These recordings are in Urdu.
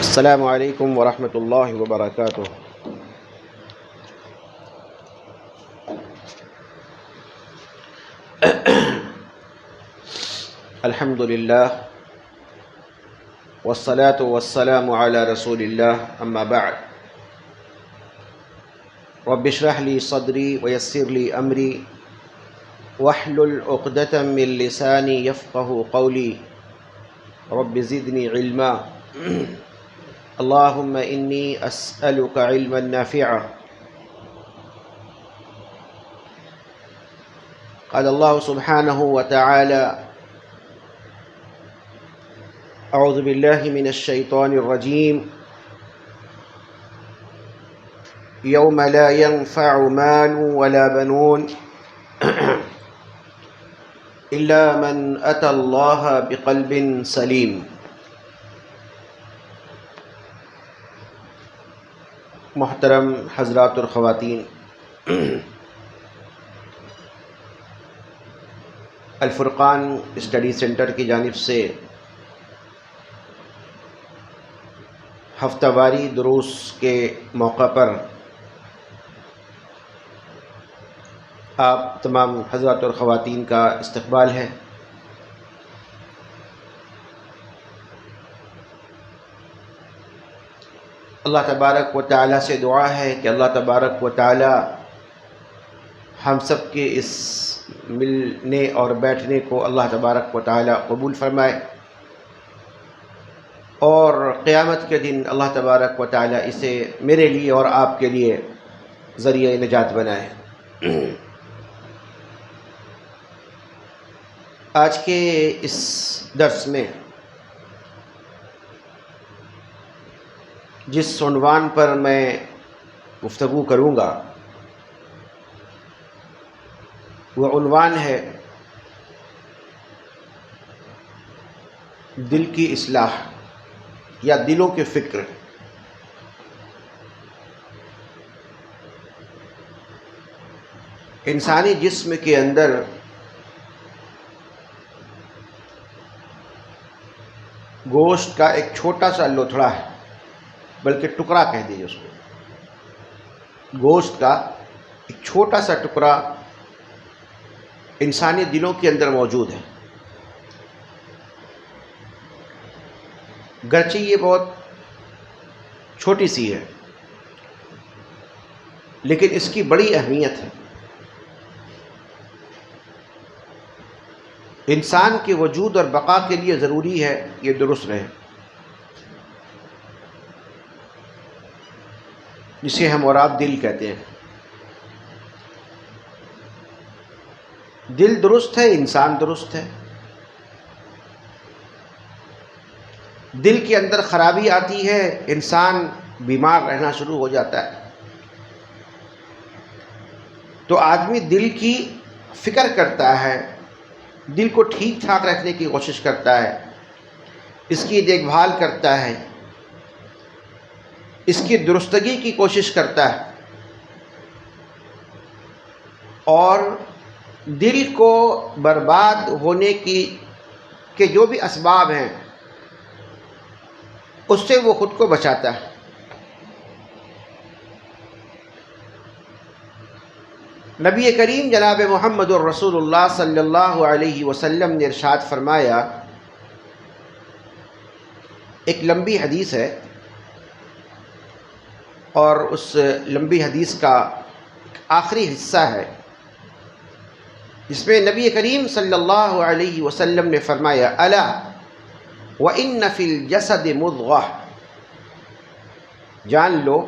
السلام علیکم ورحمۃ اللہ وبرکاتہ۔ الحمد للہ والصلاة والسلام علی رسول اللہ، اما بعد، رب اشرح لی صدری ویسر لی امری واحلل عقدۃ من لسانی یفقہوا قولی رب زدنی علما اللہم انی اسألک علما نافعا۔ قال اللہ سبحانہ وتعالی اعوذ باللہ من الشیطان الرجیم یوم لا ينفع مال ولا بنون الا من اتى اللہ بقلب سلیم۔ محترم حضرات اور خواتین، الفرقان اسٹڈی سینٹر کی جانب سے ہفتہ واری دروس کے موقع پر آپ تمام حضرات اور خواتین کا استقبال ہے۔ اللہ تبارک و تعالیٰ سے دعا ہے کہ اللہ تبارک و تعالیٰ ہم سب کے اس ملنے اور بیٹھنے کو اللہ تبارک و تعالیٰ قبول فرمائے، اور قیامت کے دن اللہ تبارک و تعالیٰ اسے میرے لیے اور آپ کے لیے ذریعہ نجات بنائے۔ آج کے اس درس میں جس عنوان پر میں گفتگو کروں گا وہ عنوان ہے دل کی اصلاح یا دلوں کے فکر۔ انسانی جسم کے اندر گوشت کا ایک چھوٹا سا لوتھڑا ہے، بلکہ ٹکڑا کہہ دیجیے اس کو۔ گوشت کا ایک چھوٹا سا ٹکڑا انسانی دلوں کے اندر موجود ہے۔ گرچہ یہ بہت چھوٹی سی ہے، لیکن اس کی بڑی اہمیت ہے۔ انسان کے وجود اور بقا کے لیے ضروری ہے یہ درست رہے، جسے ہم اور آپ دل کہتے ہیں۔ دل درست ہے، انسان درست ہے۔ دل کے اندر خرابی آتی ہے، انسان بیمار رہنا شروع ہو جاتا ہے۔ تو آدمی دل کی فکر کرتا ہے، دل کو ٹھیک ٹھاک رکھنے کی کوشش کرتا ہے، اس کی دیکھ بھال کرتا ہے، اس کی درستگی کی کوشش کرتا ہے، اور دل کو برباد ہونے کے جو بھی اسباب ہیں اس سے وہ خود کو بچاتا ہے۔ نبی کریم جناب محمد الرسول اللہ صلی اللہ علیہ وسلم نے ارشاد فرمایا، ایک لمبی حدیث ہے، اور اس لمبی حدیث کا آخری حصہ ہے جس میں نبی کریم صلی اللہ علیہ وسلم نے فرمایا، الا وَإِنَّ فِي الْجَسَدِ مُضْغَةً، جان لو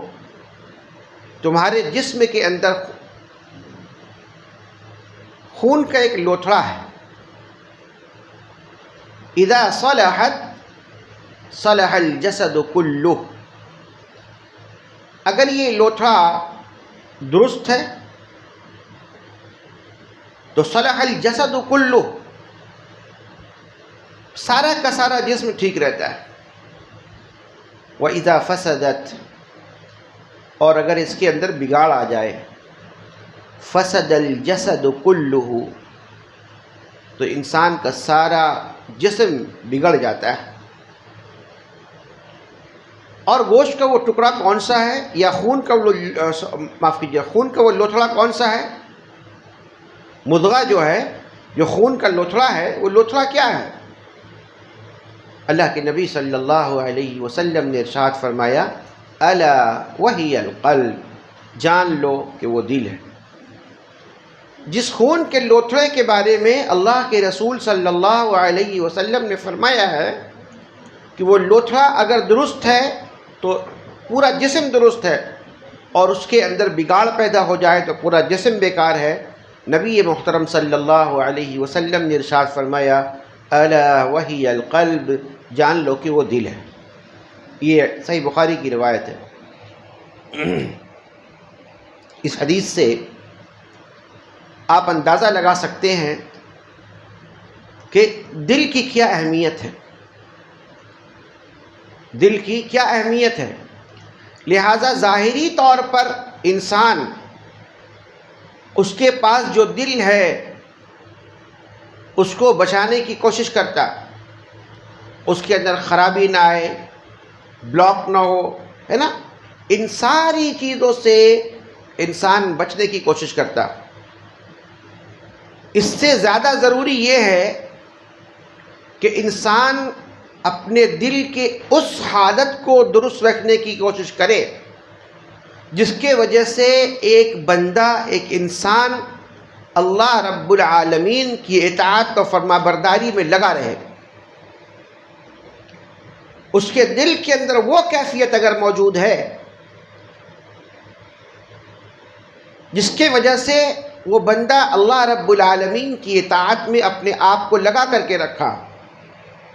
تمہارے جسم کے اندر خون کا ایک لوتھڑا ہے، اذا صلحت صلح الجسد کلہ، اگر یہ لوتھڑا درست ہے تو صلح الجسد کلہ، سارا کا سارا جسم ٹھیک رہتا ہے۔ وَإِذَا فَسَدَتْ، اور اگر اس کے اندر بگاڑ آ جائے، فَسَدَ الْجَسَدُ كُلُّهُ، تو انسان کا سارا جسم بگڑ جاتا ہے۔ اور گوشت کا وہ ٹکڑا کون سا ہے، یا خون کا خون کا وہ لوتھڑا کون سا ہے؟ مضغہ جو ہے، جو خون کا لوتھڑا ہے، وہ لوتھڑا کیا ہے؟ اللہ کے نبی صلی اللہ علیہ وسلم نے ارشاد فرمایا الا وہی القلب، جان لو کہ وہ دل ہے۔ جس خون کے لوتھڑے کے بارے میں اللہ کے رسول صلی اللہ علیہ وسلم نے فرمایا ہے کہ وہ لوتھڑا اگر درست ہے تو پورا جسم درست ہے، اور اس کے اندر بگاڑ پیدا ہو جائے تو پورا جسم بیکار ہے، نبی محترم صلی اللہ علیہ وسلم نے ارشاد فرمایا الا وہی القلب، جان لو کہ وہ دل ہے۔ یہ صحیح بخاری کی روایت ہے۔ اس حدیث سے آپ اندازہ لگا سکتے ہیں کہ دل کی کیا اہمیت ہے، دل کی کیا اہمیت ہے۔ لہذا ظاہری طور پر انسان، اس کے پاس جو دل ہے اس کو بچانے کی کوشش کرتا، اس کے اندر خرابی نہ آئے، بلاک نہ ہو، ہے نا، ان ساری چیزوں سے انسان بچنے کی کوشش کرتا۔ اس سے زیادہ ضروری یہ ہے کہ انسان اپنے دل کے اس حالت کو درست رکھنے کی کوشش کرے جس کے وجہ سے ایک بندہ، ایک انسان اللہ رب العالمین کی اطاعت و فرما برداری میں لگا رہے۔ اس کے دل کے اندر وہ کیفیت اگر موجود ہے جس کے وجہ سے وہ بندہ اللہ رب العالمین کی اطاعت میں اپنے آپ کو لگا کر کے رکھا،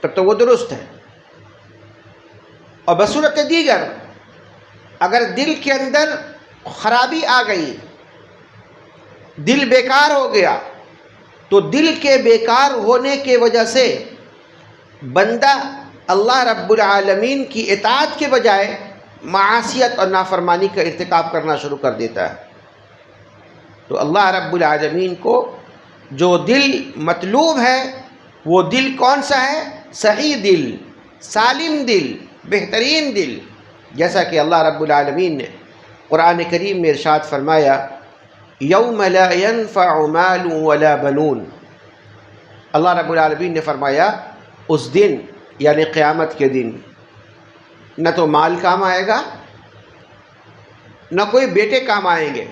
تب تو وہ درست ہے۔ اور بصورت دیگر اگر دل کے اندر خرابی آ گئی، دل بیکار ہو گیا، تو دل کے بیکار ہونے کی وجہ سے بندہ اللہ رب العالمین کی اطاعت کے بجائے معاصیت اور نافرمانی کا ارتکاب کرنا شروع کر دیتا ہے۔ تو اللہ رب العالمین کو جو دل مطلوب ہے وہ دل کون سا ہے؟ صحیح دل، سالم دل، بہترین دل، جیسا کہ اللہ رب العالمین نے قرآن کریم میں ارشاد فرمایا یوم لا ينفع مال ولا بنون۔ اللہ رب العالمین نے فرمایا اس دن، یعنی قیامت کے دن، نہ تو مال کام آئے گا، نہ کوئی بیٹے کام آئیں گے۔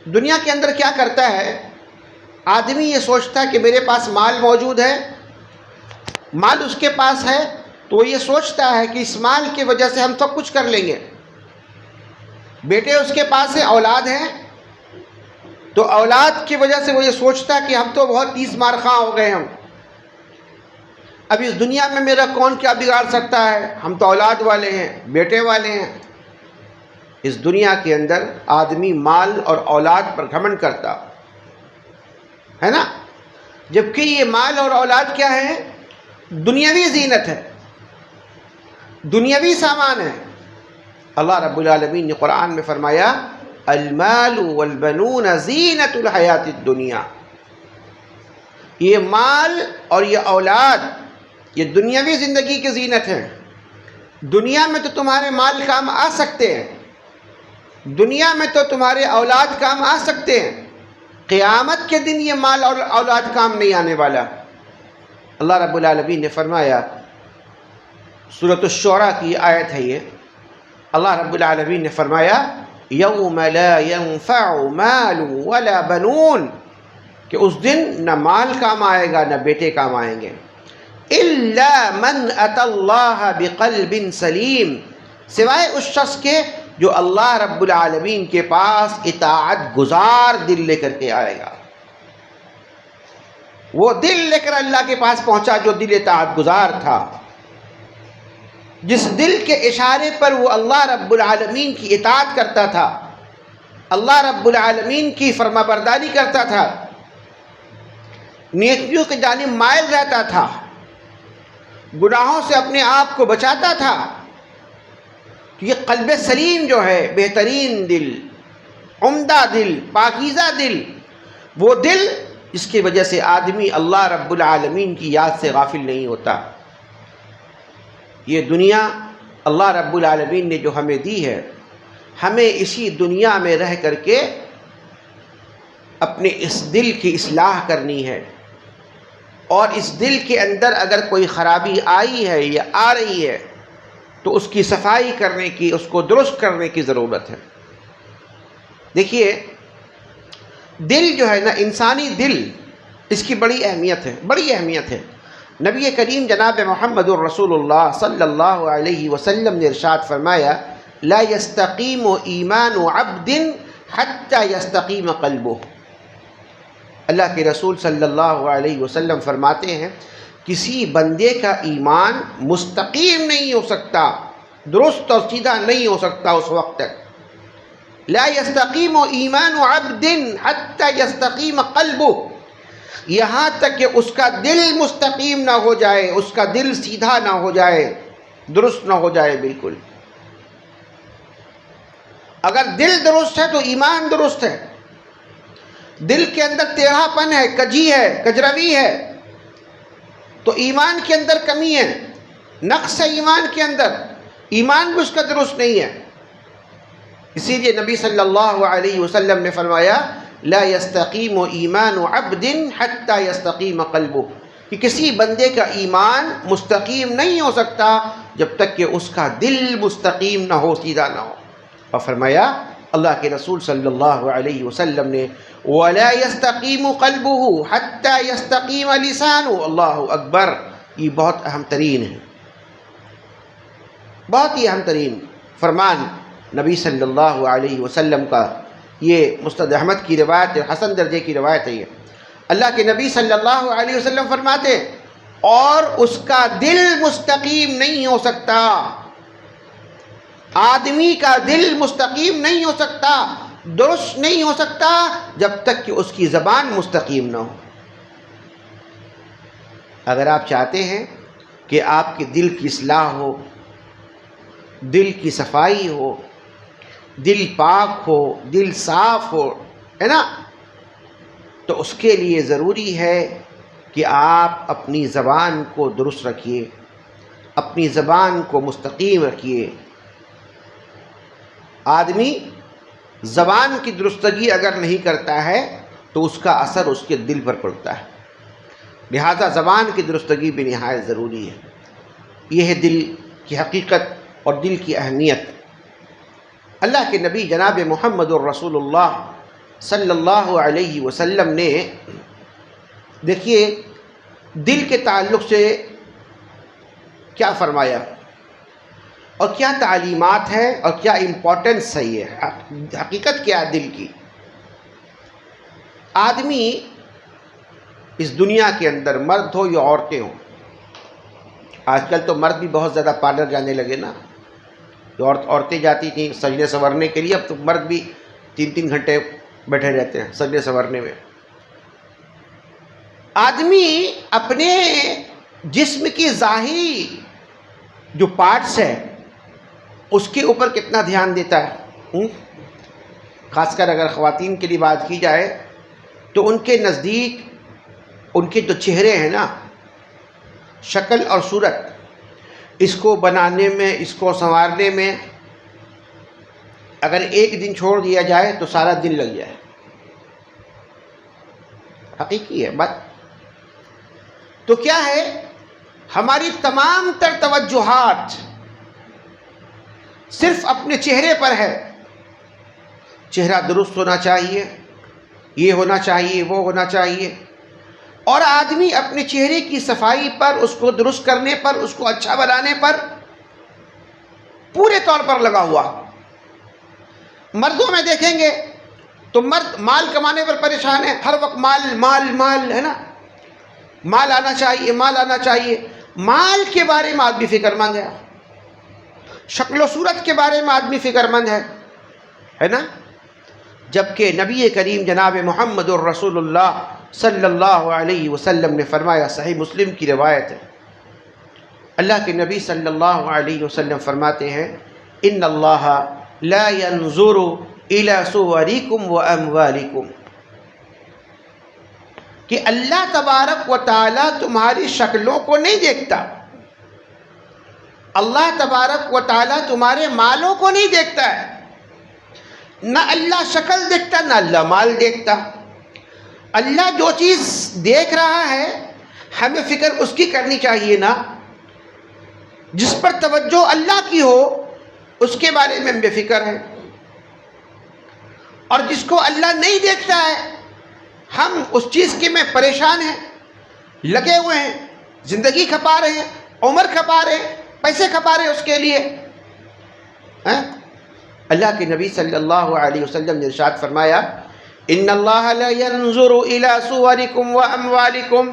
دنیا کے اندر کیا کرتا ہے آدمی؟ یہ سوچتا ہے کہ میرے پاس مال موجود ہے، مال اس کے پاس ہے، تو وہ یہ سوچتا ہے کہ اس مال کی وجہ سے ہم سب کچھ کر لیں گے۔ بیٹے اس کے پاس ہیں، اولاد ہیں، تو اولاد کی وجہ سے وہ یہ سوچتا ہے کہ ہم تو بہت تیس مار خواہ ہو گئے، ہم اب اس دنیا میں میرا کون کیا بگاڑ سکتا ہے، ہم تو اولاد والے ہیں، بیٹے والے ہیں۔ اس دنیا کے اندر آدمی مال اور اولاد پر گھمنڈ کرتا ہے نا، جبکہ یہ مال اور اولاد کیا ہے؟ دنیاوی زینت ہے، دنیاوی سامان ہے۔ اللہ رب العالمین نے قرآن میں فرمایا المال والبنون زینت الحیات الدنیا، یہ مال اور یہ اولاد یہ دنیاوی زندگی کی زینت ہے۔ دنیا میں تو تمہارے مال کام آ سکتے ہیں، دنیا میں تو تمہارے اولاد کام آ سکتے ہیں، قیامت کے دن یہ مال اور اولاد کام نہیں آنے والا۔ اللہ رب العالمین نے فرمایا، سورۃ الشعراء کی آیت ہے یہ، اللہ رب العالمین نے فرمایا یوم لا ينفع مال ولا بنون، کہ اس دن نہ مال کام آئے گا نہ بیٹے کام آئیں گے، الا من اتى اللہ بقلب سلیم، سوائے اس شخص کے جو اللہ رب العالمین کے پاس اطاعت گزار دل لے کر کے آئے گا۔ وہ دل لے کر اللہ کے پاس پہنچا جو دل اطاعت گزار تھا، جس دل کے اشارے پر وہ اللہ رب العالمین کی اطاعت کرتا تھا، اللہ رب العالمین کی فرما برداری کرتا تھا، نیکیوں کی جانب مائل رہتا تھا، گناہوں سے اپنے آپ کو بچاتا تھا۔ یہ قلب سلیم جو ہے، بہترین دل، عمدہ دل، پاکیزہ دل، وہ دل جس کی وجہ سے آدمی اللہ رب العالمین کی یاد سے غافل نہیں ہوتا۔ یہ دنیا اللہ رب العالمین نے جو ہمیں دی ہے، ہمیں اسی دنیا میں رہ کر کے اپنے اس دل کی اصلاح کرنی ہے، اور اس دل کے اندر اگر کوئی خرابی آئی ہے یا آ رہی ہے تو اس کی صفائی کرنے کی، اس کو درست کرنے کی ضرورت ہے۔ دیکھیے، دل جو ہے نا، انسانی دل، اس کی بڑی اہمیت ہے، بڑی اہمیت ہے۔ نبی کریم جناب محمد الرسول اللہ صلی اللہ علیہ وسلم نے ارشاد فرمایا، لا يستقیم ایمان عبد حتی یستقیم قلبہ۔ اللہ کے رسول صلی اللہ علیہ وسلم فرماتے ہیں، کسی بندے کا ایمان مستقیم نہیں ہو سکتا، درست اور سیدھا نہیں ہو سکتا اس وقت تک۔ لا يستقیم ایمان عبد حتی یستقیم قلبہ، یہاں تک کہ اس کا دل مستقیم نہ ہو جائے، اس کا دل سیدھا نہ ہو جائے، درست نہ ہو جائے بالکل۔ اگر دل درست ہے تو ایمان درست ہے۔ دل کے اندر ٹیڑھا پن ہے، کجی ہے، کجروی ہے، تو ایمان کے اندر کمی ہے، نقص ہے ایمان کے اندر، ایمان بھی اس کا درست نہیں ہے۔ اسی لیے نبی صلی اللہ علیہ وسلم نے فرمایا، لا يستقیم ایمان عبد حتی یستقیم قلبہ، کہ کسی بندے کا ایمان مستقیم نہیں ہو سکتا جب تک کہ اس کا دل مستقیم نہ ہو، سیدھا نہ ہو۔ اور فرمایا اللہ کے رسول صلی اللہ علیہ وسلم نے، وَلَا يَسْتَقِيمُ قَلْبُهُ حَتَّى يَسْتَقِيمَ لِسَانُهُ۔ اللہ اکبر، یہ بہت اہم ترین ہے، بہت ہی اہم ترین فرمان نبی صلی اللہ علیہ وسلم کا۔ یہ مسند احمد کی روایت ہے، حسن درجے کی روایت ہے یہ۔ اللہ کے نبی صلی اللہ علیہ وسلم فرماتے، اور اس کا دل مستقیم نہیں ہو سکتا، آدمی کا دل مستقیم نہیں ہو سکتا، درست نہیں ہو سکتا جب تک کہ اس کی زبان مستقیم نہ ہو۔ اگر آپ چاہتے ہیں کہ آپ کے دل کی اصلاح ہو، دل کی صفائی ہو، دل پاک ہو، دل صاف ہو، ہے نا، تو اس کے لیے ضروری ہے کہ آپ اپنی زبان کو درست رکھیے، اپنی زبان کو مستقیم رکھیے۔ آدمی زبان کی درستگی اگر نہیں کرتا ہے تو اس کا اثر اس کے دل پر پڑتا ہے، لہذا زبان کی درستگی بھی نہایت ضروری ہے۔ یہ ہے دل کی حقیقت اور دل کی اہمیت۔ اللہ کے نبی جناب محمد الرسول اللہ صلی اللہ علیہ وسلم نے، دیکھیے، دل کے تعلق سے کیا فرمایا اور کیا تعلیمات ہے اور کیا امپورٹنس ہے، یہ حقیقت کیا ہے دل کی۔ آدمی اس دنیا کے اندر، مرد ہو یا عورتیں ہوں، آج کل تو مرد بھی بہت زیادہ پارلر جانے لگے نا، جو عورتیں جاتی تھیں سجنے سنورنے کے لیے، اب تو مرد بھی 3 گھنٹے بیٹھے رہتے ہیں سجنے سنورنے میں۔ آدمی اپنے جسم کی ظاہری جو پارٹس ہیں اس کے اوپر کتنا دھیان دیتا ہے، خاص کر اگر خواتین کے لیے بات کی جائے تو ان کے نزدیک ان کے جو چہرے ہیں نا، شکل اور صورت، اس کو بنانے میں، اس کو سنوارنے میں اگر ایک دن چھوڑ دیا جائے تو سارا دن لگ جائے۔ حقیقی ہے بات۔ تو کیا ہے، ہماری تمام تر توجہات صرف اپنے چہرے پر ہے۔ چہرہ درست ہونا چاہیے، یہ ہونا چاہیے، وہ ہونا چاہیے، اور آدمی اپنے چہرے کی صفائی پر، اس کو درست کرنے پر، اس کو اچھا بنانے پر پورے طور پر لگا ہوا۔ مردوں میں دیکھیں گے تو مرد مال کمانے پر پریشان ہے، ہر وقت مال مال مال، ہے نا، مال آنا چاہیے، مال آنا چاہیے۔ مال کے بارے میں آدمی فکر مند ہے، شکل و صورت کے بارے میں آدمی فکر مند ہے نا، جبکہ نبی کریم جناب محمد الرسول اللہ صلی اللہ علیہ وسلم نے فرمایا، صحیح مسلم کی روایت ہے، اللہ کے نبی صلی اللہ علیہ وسلم فرماتے ہیں، ان اللہ لا ينظر الى صورکم واموالکم، کہ اللہ تبارک و تعالی تمہاری شکلوں کو نہیں دیکھتا، اللہ تبارک و تعالیٰ تمہارے مالوں کو نہیں دیکھتا ہے، نہ اللہ شکل دیکھتا، نہ اللہ مال دیکھتا۔ اللہ جو چیز دیکھ رہا ہے ہمیں فکر اس کی کرنی چاہیے نا، جس پر توجہ اللہ کی ہو اس کے بارے میں ہم بے فکر ہیں، اور جس کو اللہ نہیں دیکھتا ہے ہم اس چیز کے میں پریشان ہیں، لگے ہوئے ہیں، زندگی کھپا رہے ہیں، عمر کھپا رہے ہیں، پیسے کھپا رہے ہیں اس کے لیے۔ اللہ کے نبی صلی اللہ علیہ وسلم نے ارشاد فرمایا ان اللہ لا ينظر الى صورکم واموالکم،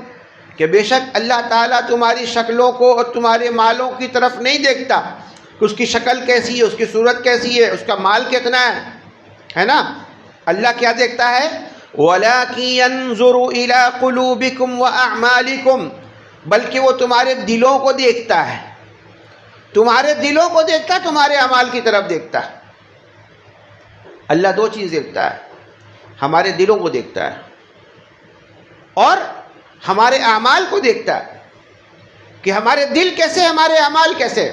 کہ بے شک اللہ تعالیٰ تمہاری شکلوں کو اور تمہارے مالوں کی طرف نہیں دیکھتا کہ اس کی شکل کیسی ہے، اس کی صورت کیسی ہے، اس کا مال کتنا ہے نا۔ اللہ کیا دیکھتا ہے؟ وَلَكِنْ يَنْظُرُ إِلَىٰ قُلُوبِكُمْ وَأَعْمَالِكُمْ، بلکہ وہ تمہارے دلوں کو دیکھتا ہے، تمہارے دلوں کو دیکھتا ہے، تمہارے اعمال کی طرف دیکھتا ہے۔ اللہ دو چیز دیکھتا ہے، ہمارے دلوں کو دیکھتا ہے اور ہمارے اعمال کو دیکھتا ہے، کہ ہمارے دل کیسے، ہمارے اعمال کیسے۔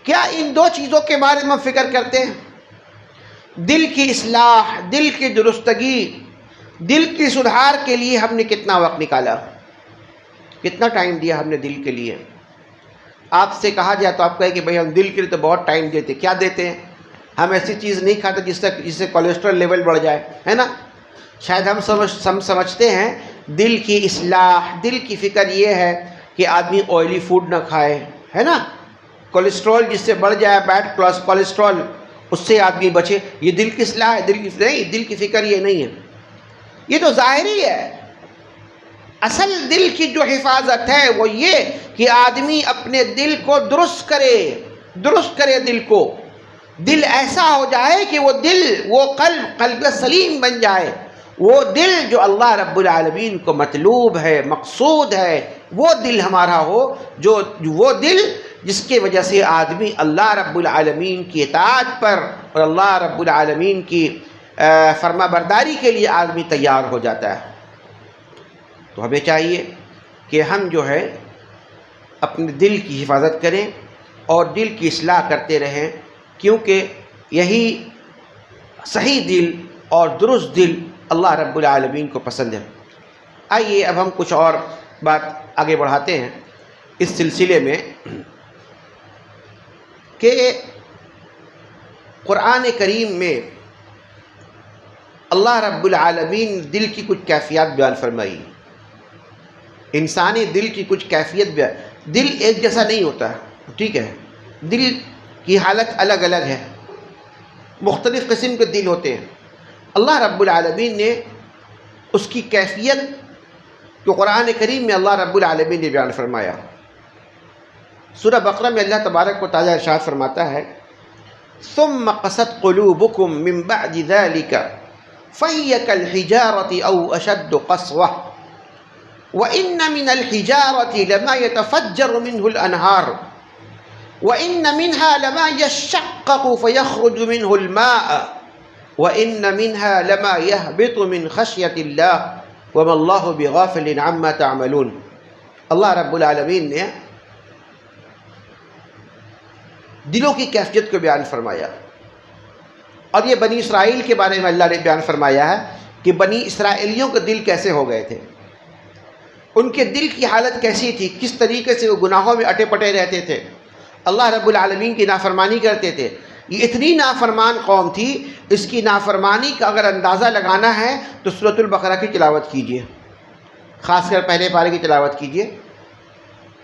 کیا ان دو چیزوں کے بارے میں فکر کرتے ہیں؟ دل کی اصلاح، دل کی درستگی، دل کی سدھار کے لیے ہم نے کتنا وقت نکالا، کتنا ٹائم دیا ہم نے دل کے لیے؟ آپ سے کہا جائے تو آپ کہیں کہ بھئی ہم دل کے لیے تو بہت ٹائم دیتے، کیا دیتے ہیں؟ ہم ایسی چیز نہیں کھاتے جس سے کولیسٹرول لیول بڑھ جائے، ہے نا۔ شاید ہم سمجھتے ہیں دل کی اصلاح، دل کی فکر یہ ہے کہ آدمی آئلی فوڈ نہ کھائے، ہے نا، کولیسٹرول جس سے بڑھ جائے، بیڈ کولیسٹرول، اس سے آدمی بچے، یہ دل کی اصلاح ہے، دل کی فکر یہ نہیں ہے، یہ تو ظاہری ہے۔ اصل دل کی جو حفاظت ہے وہ یہ کہ آدمی اپنے دل کو درست کرے دل کو، دل ایسا ہو جائے کہ وہ دل، وہ قلب سلیم بن جائے، وہ دل جو اللہ رب العالمین کو مطلوب ہے، مقصود ہے، وہ دل ہمارا ہو، وہ دل جس کی وجہ سے آدمی اللہ رب العالمین کی اطاعت پر اور اللہ رب العالمین کی فرما برداری کے لیے آدمی تیار ہو جاتا ہے۔ تو ہمیں چاہیے کہ ہم جو ہے اپنے دل کی حفاظت کریں اور دل کی اصلاح کرتے رہیں، کیونکہ یہی صحیح دل اور درست دل اللہ رب العالمین کو پسند ہے۔ آئیے اب ہم کچھ اور بات آگے بڑھاتے ہیں اس سلسلے میں کہ قرآن کریم میں اللہ رب العالمین دل کی کچھ کیفیات بیان فرمائی، انسانی دل کی کچھ کیفیت بیان۔ دل ایک جیسا نہیں ہوتا، ٹھیک ہے، دل کی حالت الگ الگ ہے، مختلف قسم کے دل ہوتے ہیں۔ اللہ رب العالمین نے اس کی کیفیت جو قرآن کریم میں اللہ رب العالمین نے بیان فرمایا۔ سورہ بقرہ میں اللہ تبارک و تعالیٰ ارشاد فرماتا ہے ثم قست قلوبكم من بعد ذلك فهي كالحجارة أو أشد قسوة وإن من الحجارة لما يتفجر منه الأنهار وإن منها لما يشقق فيخرج منه الماء وإن منها لما يهبط من خشية الله وما الله بغافل عما تعملون۔ اللہ رب العالمین نے دلوں کی کیفیت کو بیان فرمایا، اور یہ بنی اسرائیل کے بارے میں اللہ نے بیان فرمایا ہے کہ بنی اسرائیلیوں کے دل کیسے ہو گئے تھے، ان کے دل کی حالت کیسی تھی، کس طریقے سے وہ گناہوں میں اٹے پٹے رہتے تھے، اللہ رب العالمین کی نافرمانی کرتے تھے۔ یہ اتنی نافرمان قوم تھی، اس کی نافرمانی کا اگر اندازہ لگانا ہے تو سورۃ البقرہ کی تلاوت کیجئے، خاص کر پہلے پارے کی تلاوت کیجئے،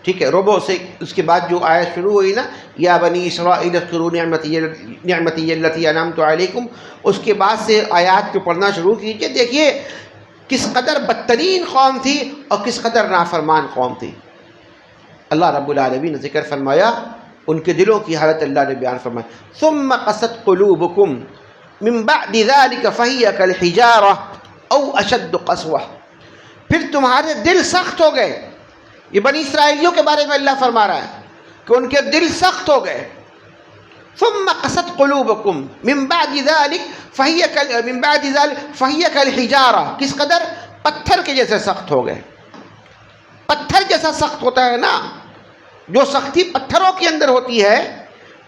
ٹھیک ہے، ربع سے اس کے بعد جو آیت شروع ہوئی نا یا بنی اسرائیل اذکروا نعمتی التی انعمت علیکم، اس کے بعد سے آیات کو پڑھنا شروع کیجئے، دیکھیے کس قدر بدترین قوم تھی اور کس قدر نافرمان قوم تھی۔ اللہ رب العالمین نے ذکر فرمایا، ان کے دلوں کی حالت اللہ نے بیان فرمایا ثم قست قلوبکم من بعد ذلك فهي كالحجارة او اشد قسوة، پھر تمہارے دل سخت ہو گئے۔ یہ بنی اسرائیلیوں کے بارے میں اللہ فرما رہا ہے کہ ان کے دل سخت ہو گئے۔ ثم قست قلوبکم من بعد ذلك فهي كالحجارة، کس قدر؟ پتھر کے جیسے سخت ہو گئے۔ پتھر جیسا سخت ہوتا ہے نا، جو سختی پتھروں کے اندر ہوتی ہے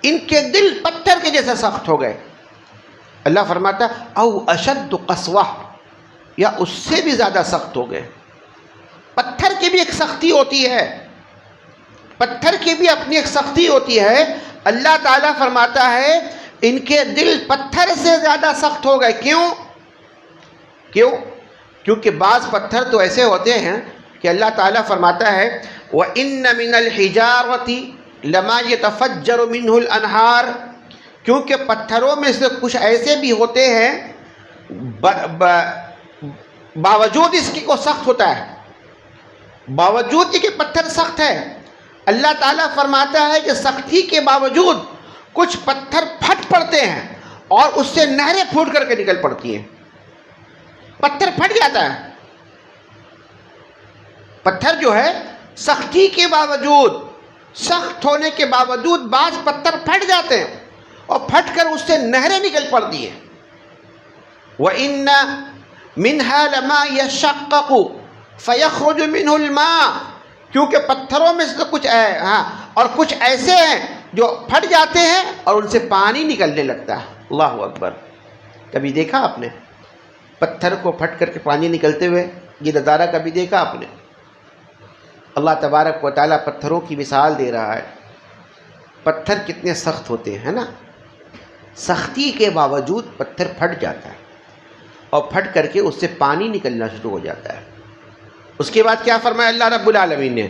ان کے دل پتھر کے جیسے سخت ہو گئے. اللہ فرماتا ہے او اشد قسوہ، یا اس سے بھی زیادہ سخت ہو گئے. پتھر کی بھی ایک سختی ہوتی ہے، پتھر کی بھی اپنی ایک سختی ہوتی ہے. اللہ تعالیٰ فرماتا ہے ان کے دل پتھر سے زیادہ سخت ہو گئے. کیوں؟ کیونکہ بعض پتھر تو ایسے ہوتے ہیں کہ اللہ تعالیٰ فرماتا ہے وَإِنَّ مِنَ الْحِجَارَةِ لَمَا يَتَفَجَّرُ مِنْهُ الْأَنْهَارُ، کیونکہ پتھروں میں سے کچھ ایسے بھی ہوتے ہیں باوجود اس کی کو سخت ہوتا ہے، باوجود کہ پتھر سخت ہے. اللہ تعالیٰ فرماتا ہے کہ سختی کے باوجود کچھ پتھر پھٹ پڑتے ہیں اور اس سے نہریں پھوٹ کر کے نکل پڑتی ہیں. پتھر پھٹ جاتا ہے. پتھر جو ہے سختی کے باوجود، سخت ہونے کے باوجود بعض پتھر پھٹ جاتے ہیں اور پھٹ کر اس سے نہریں نکل پڑتی ہیں. وَإِنَّ مِنْهَا لَمَا يَشَّقَّقُ فَيَخْرُجُ مِنْهُ الْمَاءُ، کیونکہ پتھروں میں سے کچھ اور کچھ ایسے ہیں جو پھٹ جاتے ہیں اور ان سے پانی نکلنے لگتا ہے. اللہ اکبر. کبھی دیکھا آپ نے پتھر کو پھٹ کر کے پانی نکلتے ہوئے؟ یہ نظارہ کبھی دیکھا آپ نے؟ اللہ تبارک و تعالیٰ پتھروں کی مثال دے رہا ہے. پتھر کتنے سخت ہوتے ہیں نا، سختی کے باوجود پتھر پھٹ جاتا ہے اور پھٹ کر کے اس سے پانی نکلنا شروع ہو جاتا ہے. اس کے بعد کیا فرمایا اللہ رب العالمین نے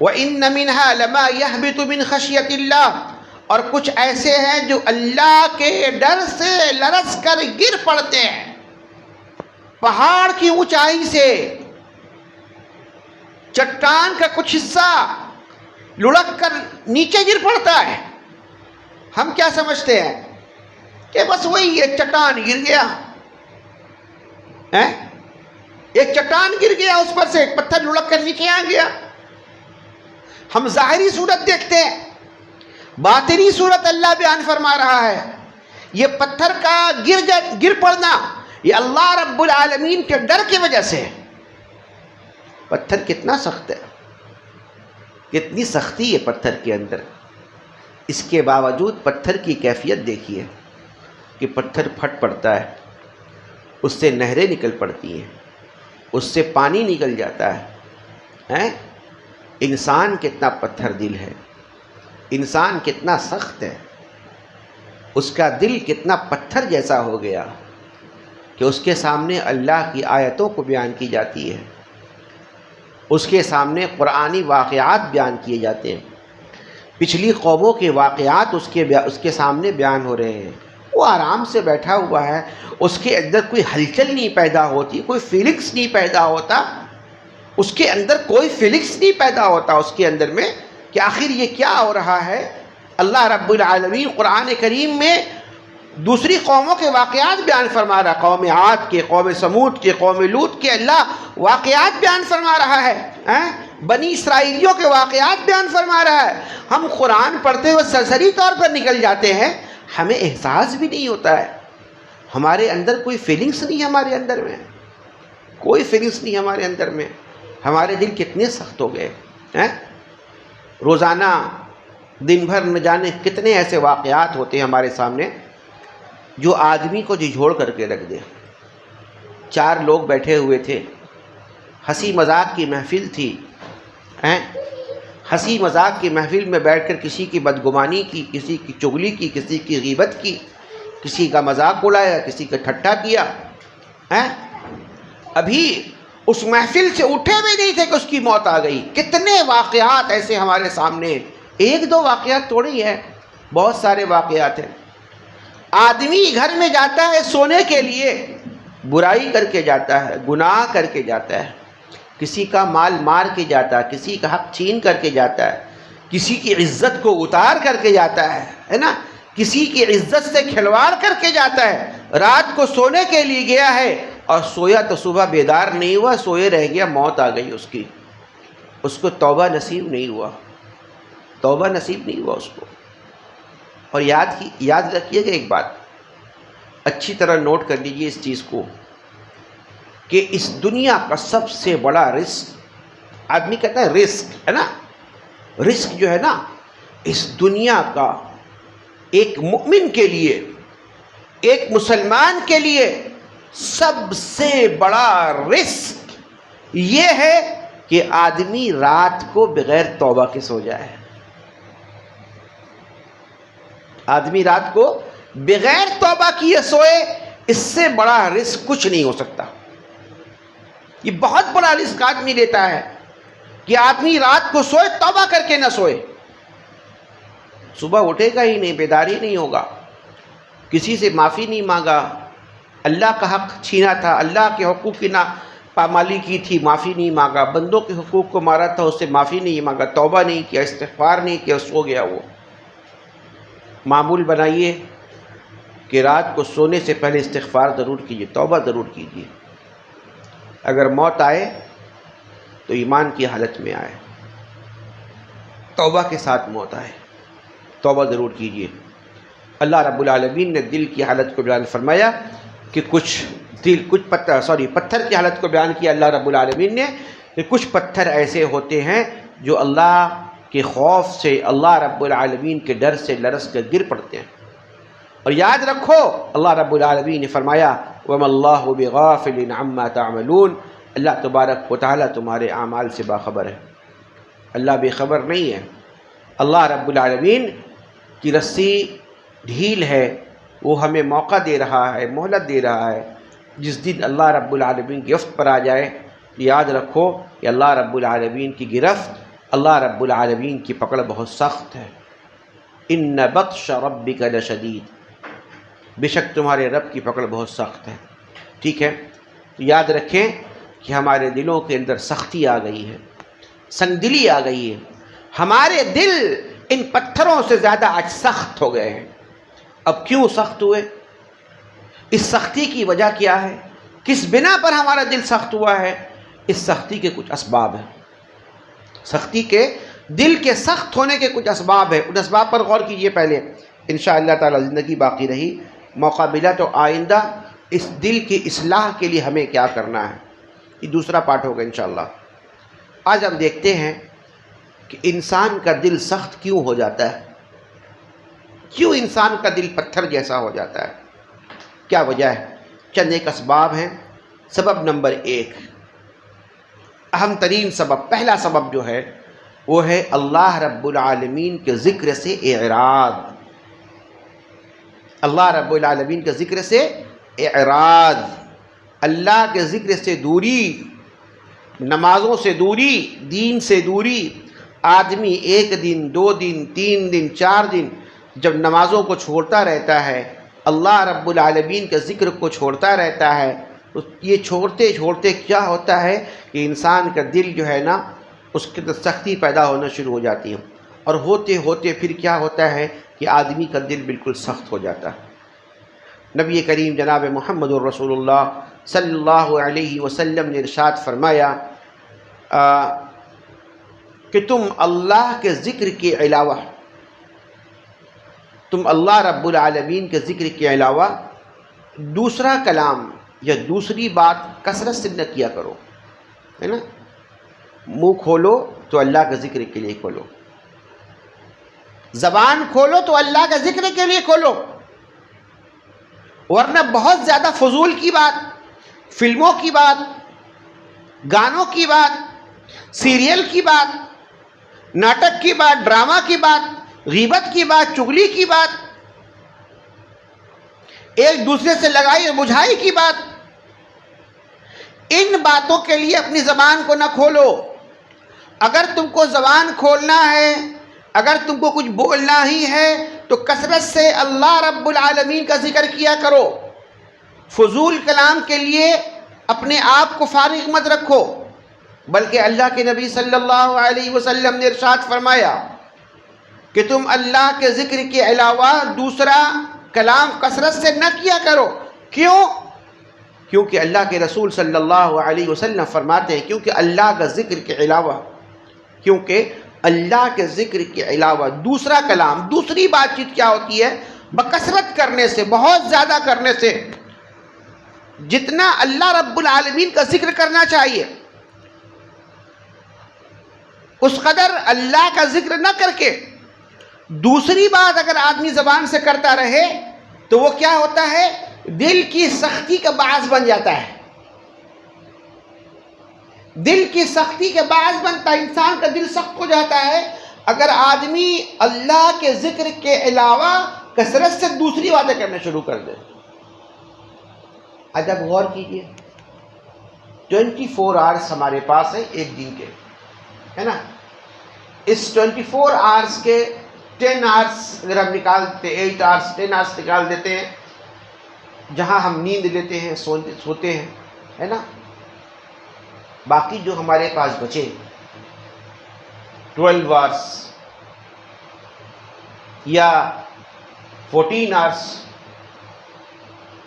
وَإِنَّ مِنْهَا لَمَا يَهْبِطُ مِنْ خَشْيَةِ اللَّهِ، اور کچھ ایسے ہیں جو اللہ کے ڈر سے لرز کر گر پڑتے ہیں. پہاڑ کی اونچائی سے چٹان کا کچھ حصہ لڑک کر نیچے گر پڑتا ہے. ہم کیا سمجھتے ہیں کہ بس وہی ایک چٹان گر گیا، ایک چٹان گر گیا، اس پر سے ایک پتھر لڑک کر نیچے آ گیا. ہم ظاہری صورت دیکھتے ہیں، باطنی صورت اللہ بیان فرما رہا ہے. یہ پتھر کا گر پڑنا یہ اللہ رب العالمین کے ڈر کی وجہ سے. پتھر کتنا سخت ہے، کتنی سختی ہے پتھر کے اندر. اس کے باوجود پتھر کی کیفیت دیکھیے کہ پتھر پھٹ پڑتا ہے، اس سے نہریں نکل پڑتی ہیں، اس سے پانی نکل جاتا ہے. انسان کتنا پتھر دل ہے، انسان کتنا سخت ہے، اس کا دل کتنا پتھر جیسا ہو گیا کہ اس کے سامنے اللہ کی آیتوں کو بیان کی جاتی ہے، اس کے سامنے قرآنی واقعات بیان کیے جاتے ہیں، پچھلی قوموں کے واقعات اس کے سامنے بیان ہو رہے ہیں. وہ آرام سے بیٹھا ہوا ہے، اس کے اندر کوئی ہلچل نہیں پیدا ہوتی، کوئی فیلنگس نہیں پیدا ہوتا، اس کے اندر کوئی فیلنگس نہیں پیدا ہوتا اس کے اندر میں کہ آخر یہ کیا ہو رہا ہے. اللہ رب العالمین قرآن کریم میں دوسری قوموں کے واقعات بیان فرما رہا، قوم عاد کے، قوم سمود کے، قوم لوط کے اللہ واقعات بیان فرما رہا ہے، بنی اسرائیلیوں کے واقعات بیان فرما رہا ہے. ہم قرآن پڑھتے ہوئے سرسری طور پر نکل جاتے ہیں، ہمیں احساس بھی نہیں ہوتا ہے، ہمارے اندر کوئی فیلنگس نہیں، ہمارے اندر میں کوئی فیلنگس نہیں ہمارے اندر میں. ہمارے دل کتنے سخت ہو گئے ہیں. روزانہ دن بھر نہ جانے کتنے ایسے واقعات ہوتے ہیں ہمارے سامنے جو آدمی کو جھنجھوڑ کر کے رکھ دے. 4 لوگ بیٹھے ہوئے تھے، ہنسی مذاق کی محفل تھی، ہنسی مذاق کی محفل میں بیٹھ کر کسی کی بدگمانی کی، کسی کی چغلی کی، کسی کی غیبت کی، کسی کا مذاق اڑایا، کسی کا ٹھٹھا کیا. ابھی اس محفل سے اٹھے بھی نہیں تھے کہ اس کی موت آ گئی. کتنے واقعات ایسے ہمارے سامنے، 1-2 واقعات تھوڑی ہے، بہت سارے واقعات ہیں. آدمی گھر میں جاتا ہے سونے کے لیے، برائی کر کے جاتا ہے، گناہ کر کے جاتا ہے، کسی کا مال مار کے جاتا ہے، کسی کا حق چھین کر کے جاتا ہے، کسی کی عزت کو اتار کر کے جاتا ہے نا، کسی کی عزت سے کھلواڑ کر کے جاتا ہے. رات کو سونے کے لیے گیا ہے اور سویا تو صبح بیدار نہیں ہوا، سوئے رہ گیا، موت آ گئی اس کی. اس کو توبہ نصیب نہیں ہوا، توبہ نصیب نہیں ہوا اس کو. اور یاد رکھیے گا ایک بات، اچھی طرح نوٹ کر لیجیے اس چیز کو، کہ اس دنیا کا سب سے بڑا رزق آدمی کہتا ہے رزق ہے نا، رزق جو ہے نا اس دنیا کا ایک مومن کے لیے، ایک مسلمان کے لیے سب سے بڑا رزق یہ ہے کہ آدمی رات کو بغیر توبہ کے سو جائے. آدمی رات کو بغیر توبہ کیے سوئے، اس سے بڑا رزق کچھ نہیں ہو سکتا. یہ بہت بڑا رزق آدمی لیتا ہے کہ آدمی رات کو سوئے توبہ کر کے نہ سوئے. صبح اٹھے گا ہی نہیں، بیداری نہیں ہوگا، کسی سے معافی نہیں مانگا، اللہ کا حق چھینا تھا، اللہ کے حقوق کی پامالی کی تھی، معافی نہیں مانگا، بندوں کے حقوق کو مارا تھا، اس سے معافی نہیں مانگا، توبہ نہیں کیا، استغفار نہیں کیا، سو گیا. وہ معمول بنائیے کہ رات کو سونے سے پہلے استغفار ضرور کیجیے، توبہ ضرور کیجیے. اگر موت آئے تو ایمان کی حالت میں آئے، توبہ کے ساتھ موت آئے، توبہ ضرور کیجیے. اللہ رب العالمین نے دل کی حالت کو بیان فرمایا کہ پتھر کی حالت کو بیان کیا اللہ رب العالمین نے کہ کچھ پتھر ایسے ہوتے ہیں جو اللہ کے خوف سے، اللہ رب العالمین کے ڈر سے لرز کر گر پڑتے ہیں. اور یاد رکھو اللہ رب العالمین نے فرمایا وَمَا اللَّهُ بِغَافِلٍ عَمَّا تَعْمَلُونَ، اللہ تبارک و تعالیٰ تمہارے اعمال سے باخبر ہے، اللہ بے خبر نہیں ہے. اللہ رب العالمین کی رسی ڈھیل ہے، وہ ہمیں موقع دے رہا ہے، مہلت دے رہا ہے. جس دن اللہ رب العالمین کی گرفت پر آ جائے، یاد رکھو کہ اللہ رب العالمین کی گرفت، اللہ رب العالمین کی پکڑ بہت سخت ہے. ان بطش ربک لشدید، بے شک تمہارے رب کی پکڑ بہت سخت ہے. ٹھیک ہے، تو یاد رکھیں کہ ہمارے دلوں کے اندر سختی آ گئی ہے، سنگ دلی آ گئی ہے. ہمارے دل ان پتھروں سے زیادہ آج سخت ہو گئے ہیں. اب کیوں سخت ہوئے؟ اس سختی کی وجہ کیا ہے؟ کس بنا پر ہمارا دل سخت ہوا ہے؟ اس سختی کے کچھ اسباب ہیں. سختی کے، دل کے سخت ہونے کے کچھ اسباب ہیں. ان اسباب پر غور کیجئے پہلے. انشاءاللہ تعالی زندگی باقی رہی، موقع ملا تو آئندہ اس دل کی اصلاح کے لیے ہمیں کیا کرنا ہے، یہ دوسرا پارٹ ہوگا انشاءاللہ. آج ہم دیکھتے ہیں کہ انسان کا دل سخت کیوں ہو جاتا ہے، کیوں انسان کا دل پتھر جیسا ہو جاتا ہے، کیا وجہ ہے؟ چند ایک اسباب ہیں. سبب نمبر 1، اہم ترین سبب، پہلا سبب جو ہے وہ ہے اللہ رب العالمین کے ذکر سے اعراض. اللہ رب العالمین کے ذکر سے اعراض، اللہ کے ذکر سے دوری، نمازوں سے دوری، دین سے دوری. آدمی 1 دن 2 دن 3 دن 4 دن جب نمازوں کو چھوڑتا رہتا ہے، اللہ رب العالمین کے ذکر کو چھوڑتا رہتا ہے، تو یہ چھوڑتے چھوڑتے کیا ہوتا ہے کہ انسان کا دل جو ہے نا اس کے اندر سختی پیدا ہونا شروع ہو جاتی ہے. اور ہوتے ہوتے پھر کیا ہوتا ہے کہ آدمی کا دل بالکل سخت ہو جاتا ہے. نبی کریم جناب محمد الرسول اللہ صلی اللہ علیہ وسلم نے ارشاد فرمایا کہ تم اللہ کے ذکر کے علاوہ، تم اللہ رب العالمین کے ذکر کے علاوہ دوسرا کلام یا دوسری بات کثرت سے نہ کیا کرو. ہے نا، منہ کھولو تو اللہ کے ذکر کے لیے کھولو، زبان کھولو تو اللہ کے ذکر کے لیے کھولو، ورنہ بہت زیادہ فضول کی بات، فلموں کی بات، گانوں کی بات، سیریل کی بات، ناٹک کی بات، ڈرامہ کی بات، غیبت کی بات، چغلی کی بات، ایک دوسرے سے لگائی اور بجھائی کی بات، ان باتوں کے لیے اپنی زبان کو نہ کھولو. اگر تم کو زبان کھولنا ہے، اگر تم کو کچھ بولنا ہی ہے تو کثرت سے اللہ رب العالمین کا ذکر کیا کرو. فضول کلام کے لیے اپنے آپ کو فارغ مت رکھو، بلکہ اللہ کے نبی صلی اللہ علیہ وسلم نے ارشاد فرمایا کہ تم اللہ کے ذکر کے علاوہ دوسرا کلام کثرت سے نہ کیا کرو. کیوں؟ کیونکہ اللہ کے رسول صلی اللہ علیہ وسلم فرماتے ہیں کیونکہ اللہ کے ذکر کے علاوہ دوسرا کلام، دوسری بات چیت کیا ہوتی ہے؟ بکثرت کرنے سے، بہت زیادہ کرنے سے، جتنا اللہ رب العالمین کا ذکر کرنا چاہیے اس قدر اللہ کا ذکر نہ کر کے دوسری بات اگر آدمی زبان سے کرتا رہے تو وہ کیا ہوتا ہے؟ دل کی سختی کا باعث بن جاتا ہے. دل کی سختی کے باعث بنتا ہے، انسان کا دل سخت ہو جاتا ہے اگر آدمی اللہ کے ذکر کے علاوہ کثرت سے دوسری باتیں کرنا شروع کر دے. ادب غور کیجیے، 24 آورس ہمارے پاس ہے ایک دن کے، ہے نا. اس 24 آورس کے 10 آورس اگر ہم نکالتے، 8 آورس 10 آورس نکال دیتے ہیں جہاں ہم نیند لیتے ہیں، سوتے ہیں، ہے نا. باقی جو ہمارے پاس بچے 12 آورس یا 14 آورس،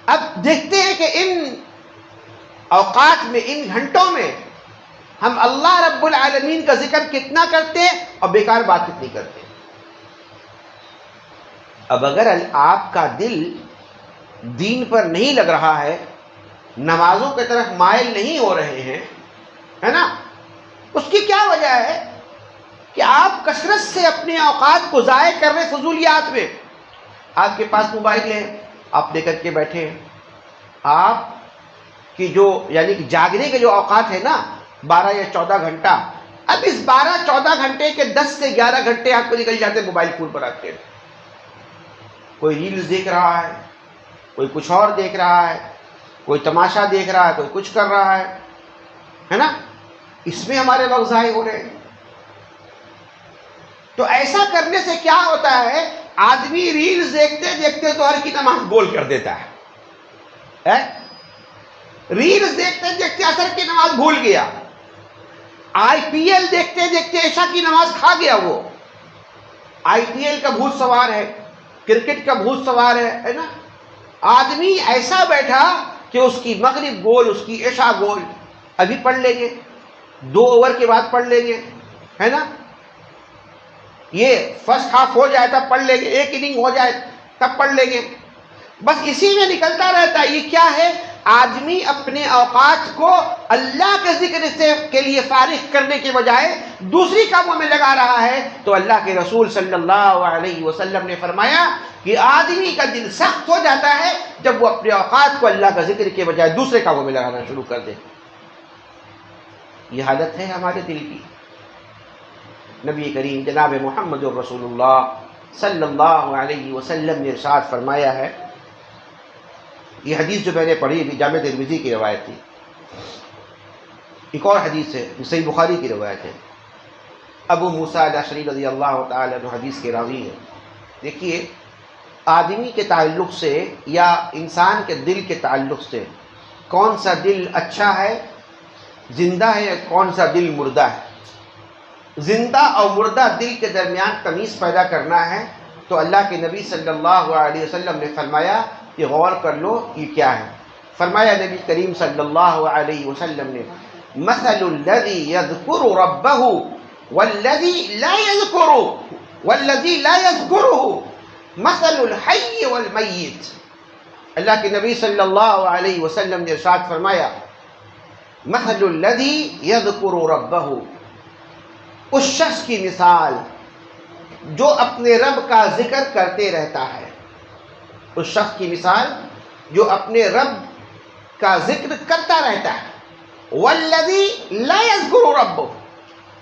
اب دیکھتے ہیں کہ ان اوقات میں، ان گھنٹوں میں ہم اللہ رب العالمین کا ذکر کتنا کرتے ہیں اور بیکار بات کتنی کرتے ہیں. اب اگر آپ کا دل دین پر نہیں لگ رہا ہے، نمازوں کی طرف مائل نہیں ہو رہے ہیں، ہے نا، اس کی کیا وجہ ہے؟ کہ آپ کثرت سے اپنے اوقات کو ضائع کر رہے فضولیات میں. آپ کے پاس موبائل ہے، آپ لے کر کے بیٹھے ہیں، آپ کی جو یعنی کہ جاگنے کے جو اوقات ہے نا 12 یا 14 گھنٹہ، اب اس 12-14 گھنٹے کے 10 سے 11 گھنٹے آپ کو نکل جاتے ہیں موبائل فون پر آپ کے. کوئی ریلز دیکھ رہا ہے، کوئی کچھ اور دیکھ رہا ہے، کوئی تماشا دیکھ رہا ہے، کوئی کچھ کر رہا ہے نا. اس میں ہمارے وقت ضائع ہو رہے ہیں. تو ایسا کرنے سے کیا ہوتا ہے؟ آدمی ریلز دیکھتے دیکھتے تو ہر کی نماز گول کر دیتا ہے. ریلز دیکھتے دیکھتے اثر کی نماز بھول گیا، آئی پی ایل دیکھتے دیکھتے عشاء کی نماز کھا گیا. وہ آئی پی ایل کا بھوت سوار ہے، کرکٹ کا بھوت سوار ہے نا. آدمی ایسا بیٹھا کہ اس کی مغرب گول، اس کی عشاء گول. ابھی پڑھ لیں گے، 2 اوور کے بعد پڑھ لیں گے، ہے نا. یہ فرسٹ ہاف ہو جائے تب پڑھ لیں گے، ایک اننگ ہو جائے تب پڑھ لیں گے. بس اسی میں نکلتا رہتا ہے. یہ کیا ہے؟ آدمی اپنے اوقات کو اللہ کے ذکر کے لیے فارغ کرنے کے بجائے دوسری کاموں میں لگا رہا ہے. تو اللہ کے رسول صلی اللہ علیہ وسلم نے فرمایا کہ آدمی کا دل سخت ہو جاتا ہے جب وہ اپنے اوقات کو اللہ کا ذکر کے بجائے دوسرے کاموں میں لگانا شروع کر دے. یہ حالت ہے ہمارے دل کی. نبی کریم جناب محمد رسول اللہ صلی اللہ علیہ وسلم نے ارشاد فرمایا ہے، یہ حدیث جو میں نے پڑھی ابھی جامع ترمذی کی روایت تھی، ایک اور حدیث ہے جو صحیح بخاری کی روایت ہے. ابو موسیٰ الاشعری رضی اللہ تعالی عنہ حدیث کے راوی ہیں. دیکھیے، آدمی کے تعلق سے یا انسان کے دل کے تعلق سے کون سا دل اچھا ہے، زندہ ہے، یا کون سا دل مردہ ہے. زندہ اور مردہ دل کے درمیان تمیز پیدا کرنا ہے تو اللہ کے نبی صلی اللہ علیہ وسلم نے فرمایا کہ غور کر لو یہ کیا ہے. فرمایا نبی کریم صلی اللہ علیہ وسلم نے، مثل الذی یذکر ربہ والذی لا یذکرہ مثل الحی والمیت. اللہ کے نبی صلی اللہ علیہ وسلم نے ارشاد فرمایا، مثل الذی یذکر ربہ، اس شخص کی مثال جو اپنے رب کا ذکر کرتے رہتا ہے. اس شخص کی مثال جو اپنے رب کا ذکر کرتا رہتا ہے. والذی لا یذکر ربہ،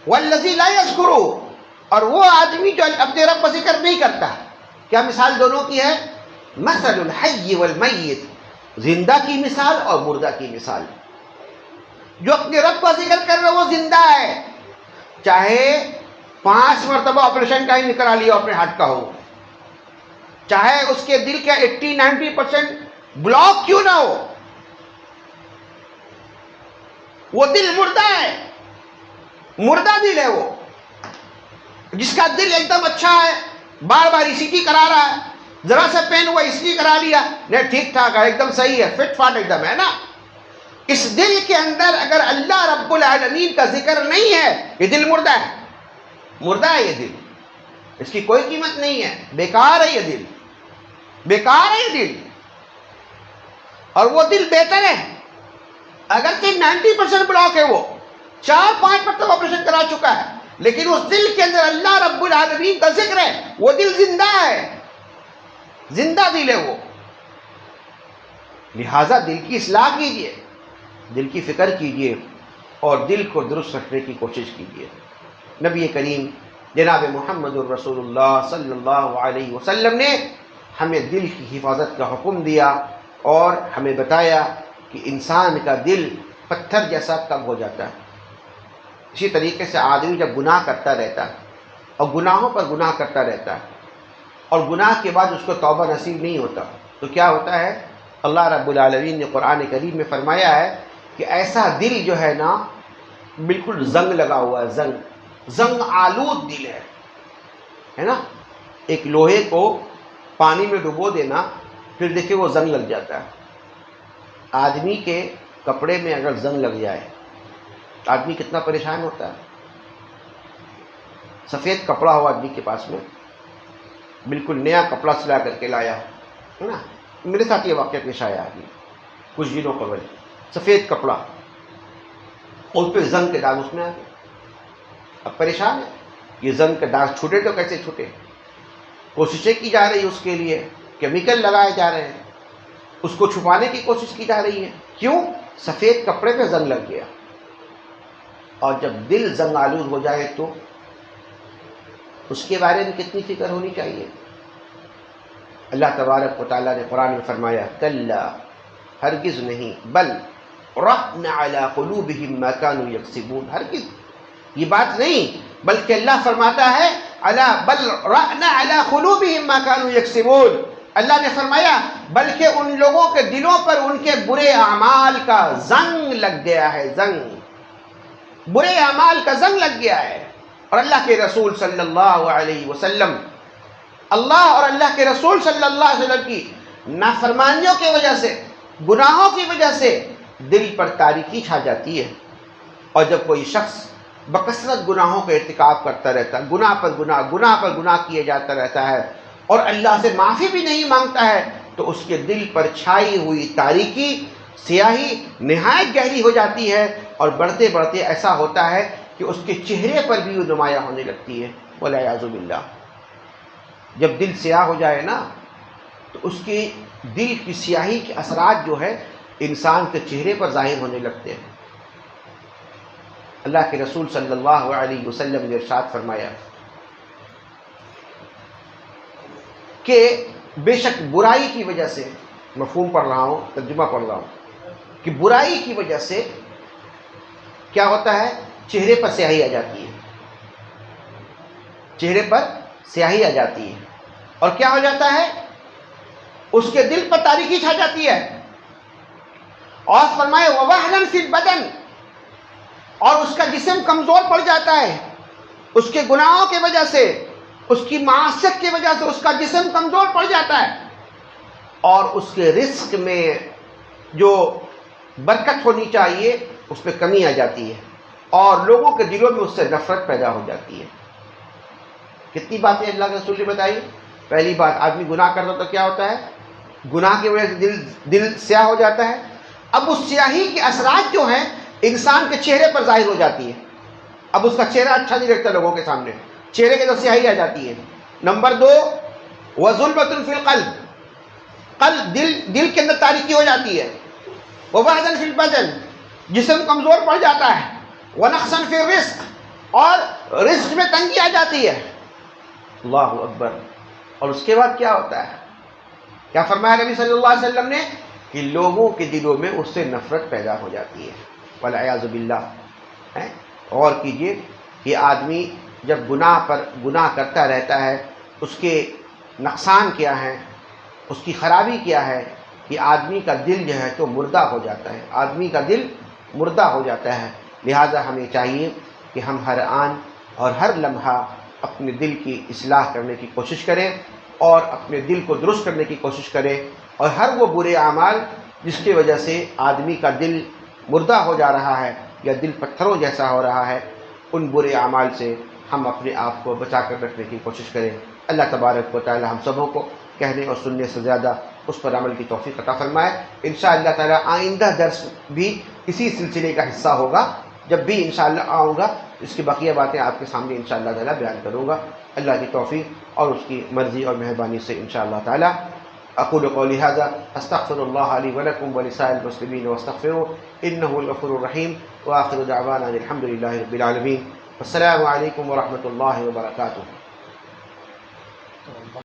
والذی لا یذکر، اور وہ آدمی جو اپنے رب کا ذکر نہیں کرتا. کیا مثال دونوں کی ہے؟ مثل الحی والمیت، زندہ کی مثال اور مردہ کی مثال. جو اپنے رب کا ذکر کر رہا ہے وہ زندہ ہے، چاہے 5 مرتبہ آپریشن کا ہی کرا لیا اپنے ہارٹ کا ہو، چاہے اس کے دل کا 80-90% بلاک کیوں نہ ہو، وہ دل مردہ ہے. مردہ دل ہے وہ. جس کا دل ایک دم اچھا ہے، بار بار ECG کرا رہا ہے، ذرا سا پین ہوا ECG کرا لیا، نہیں ٹھیک ٹھاک ہے، ایک دم صحیح ہے، فٹ فاٹ ایک دم ہے نا. اس دل کے اندر اگر اللہ رب العالمین کا ذکر نہیں ہے، یہ دل مردہ ہے. مردہ ہے یہ دل، اس کی کوئی قیمت نہیں ہے، بیکار ہے یہ دل، بیکار ہے یہ دل. اور وہ دل بہتر ہے، اگرچہ 90% بلاک ہے، وہ 4-5 مرتبہ آپریشن کرا چکا ہے، لیکن اس دل کے اندر اللہ رب العالمین کا ذکر ہے، وہ دل زندہ ہے، زندہ دل ہے وہ. لہٰذا دل کی اصلاح کیجیے، دل کی فکر کیجیے اور دل کو درست رکھنے کی کوشش کیجیے. نبی کریم جناب محمد الرسول اللہ صلی اللہ علیہ وسلم نے ہمیں دل کی حفاظت کا حکم دیا اور ہمیں بتایا کہ انسان کا دل پتھر جیسا کب ہو جاتا ہے. اسی طریقے سے آدمی جب گناہ کرتا رہتا ہے اور گناہوں پر گناہ کرتا رہتا ہے اور گناہ کے بعد اس کو توبہ نصیب نہیں ہوتا تو کیا ہوتا ہے؟ اللہ رب العالمین نے قرآن کریم میں فرمایا ہے کہ ایسا دل جو ہے نا بالکل زنگ لگا ہوا ہے، زنگ آلود دل ہے نا. ایک لوہے کو پانی میں ڈبو دینا پھر دیکھیں وہ زنگ لگ جاتا ہے. آدمی کے کپڑے میں اگر زنگ لگ جائے آدمی کتنا پریشان ہوتا ہے. سفید کپڑا ہو آدمی کے پاس میں، بالکل نیا کپڑا سلا کر کے لایا ہے نا. میرے ساتھ یہ واقعہ پیش آیا آدمی کچھ دنوں قبل، سفید کپڑا اس پہ زنگ کے داغ اس میں آ گئے. اب پریشان ہے، یہ زنگ کے داغ چھوٹے تو کیسے چھوٹے؟ کوششیں کی جا رہی ہے اس کے لیے، کیمیکل لگائے جا رہے ہیں، اس کو چھپانے کی کوشش کی جا رہی ہے. کیوں؟ سفید کپڑے پہ زنگ لگ گیا. اور جب دل زنگ آلود ہو جائے تو اس کے بارے میں کتنی فکر ہونی چاہیے. اللہ تبارک و تعالیٰ نے قرآن میں فرمایا کلا، ہرگز نہیں، بل رَأْنَ عَلَىٰ قُلُوبِهِمْ مَا كَانُوا يَكْسِبُونَ، ہرگز یہ بات نہیں، بلکہ اللہ فرماتا ہے بل رَأْنَ عَلَىٰ قُلُوبِهِمْ مَا كَانُوا يَكْسِبُونَ. اللہ نے فرمایا بلکہ ان لوگوں کے دلوں پر ان کے برے اعمال کا زنگ لگ گیا ہے، زنگ، برے اعمال کا زنگ لگ گیا ہے. اور اللہ کے رسول صلی اللہ علیہ وسلم، اللہ اور اللہ کے رسول صلی اللہ علیہ وسلم کی نافرمانیوں کی وجہ سے، گناہوں کی وجہ سے دل پر تاریکی چھا جاتی ہے. اور جب کوئی شخص بکثرت گناہوں کا ارتکاب کرتا رہتا ہے، گناہ پر گناہ کیے جاتا رہتا ہے اور اللہ سے معافی بھی نہیں مانگتا ہے تو اس کے دل پر چھائی ہوئی تاریکی، سیاہی نہایت گہری ہو جاتی ہے اور بڑھتے بڑھتے ایسا ہوتا ہے کہ اس کے چہرے پر بھی وہ نمایاں ہونے لگتی ہے. والعیاذ باللہ. جب دل سیاہ ہو جائے نا تو اس کے دل کی سیاہی کے اثرات جو ہے انسان کے چہرے پر ظاہر ہونے لگتے ہیں. اللہ کے رسول صلی اللہ علیہ وسلم نے ارشاد فرمایا کہ بے شک برائی کی وجہ سے، مفہوم پڑھ رہا ہوں، ترجمہ پڑھ رہا ہوں، کہ برائی کی وجہ سے کیا ہوتا ہے؟ چہرے پر سیاہی آ جاتی ہے، چہرے پر سیاہی آ جاتی ہے. اور کیا ہو جاتا ہے؟ اس کے دل پر تاریکی چھا جاتی ہے. اور فرمائے وَوَهْنًا فِي الْبَدَنِ، اور اس کا جسم کمزور پڑ جاتا ہے، اس کے گناہوں کی وجہ سے، اس کی معاصیت کی وجہ سے اس کا جسم کمزور پڑ جاتا ہے اور اس کے رزق میں جو برکت ہونی چاہیے اس میں کمی آ جاتی ہے اور لوگوں کے دلوں میں اس سے نفرت پیدا ہو جاتی ہے. کتنی باتیں اللہ کے رسول نے بتائی. پہلی بات، آدمی گناہ کرتا تو کیا ہوتا ہے؟ گناہ کی وجہ سے دل سیاہ ہو جاتا ہے. اب اس سیاہی کے اثرات جو ہیں انسان کے چہرے پر ظاہر ہو جاتی ہے. اب اس کا چہرہ اچھا نہیں لگتا لوگوں کے سامنے، چہرے کے اندر سیاہی آ جاتی ہے. نمبر 2، وَظُلْمَةٌ فِي الْقَلْبِ، دل کے اندر تاریکی ہو جاتی ہے. وَوَهْنًا فِي الْبَدَنِ، جسم کمزور پڑ جاتا ہے. وَنَقْصًا فِي الرِّزْقِ، اور رزق میں تنگی آ جاتی ہے. اللہ اکبر. اور اس کے بعد کیا ہوتا ہے؟ کیا فرمایا نبی صلی اللہ علیہ وسلم نے؟ کہ لوگوں کے دلوں میں اس سے نفرت پیدا ہو جاتی ہے. والعیاذ باللہ. غور کیجئے کہ آدمی جب گناہ پر گناہ کرتا رہتا ہے اس کے نقصان کیا ہے، اس کی خرابی کیا ہے کہ آدمی کا دل جو ہے تو مردہ ہو جاتا ہے، آدمی کا دل مردہ ہو جاتا ہے. لہٰذا ہمیں چاہیے کہ ہم ہر آن اور ہر لمحہ اپنے دل کی اصلاح کرنے کی کوشش کریں اور اپنے دل کو درست کرنے کی کوشش کریں اور ہر وہ برے اعمال جس کی وجہ سے آدمی کا دل مردہ ہو جا رہا ہے یا دل پتھروں جیسا ہو رہا ہے، ان برے اعمال سے ہم اپنے آپ کو بچا کر رکھنے کی کوشش کریں. اللہ تبارک و تعالی ہم سبوں کو کہنے اور سننے سے زیادہ اس پر عمل کی توفیق عطا فرمائے. انشاءاللہ تعالی آئندہ درس بھی اسی سلسلے کا حصہ ہوگا. جب بھی انشاءاللہ آؤں گا اس کی بقیہ باتیں آپ کے سامنے انشاءاللہ تعالیٰ بیان کروں گا اللہ کی توفیق اور اس کی مرضی اور مہربانی سے انشاءاللہ تعالیٰ۔ اقول قولی ھذا استغفر اللہ لی ولکم ولسائر المسلمین واستغفروہ انہ هو الغفور الرحیم وآخر دعوانا الحمد للہ رب العالمین۔ السلام علیکم ورحمۃ اللہ وبرکاتہ۔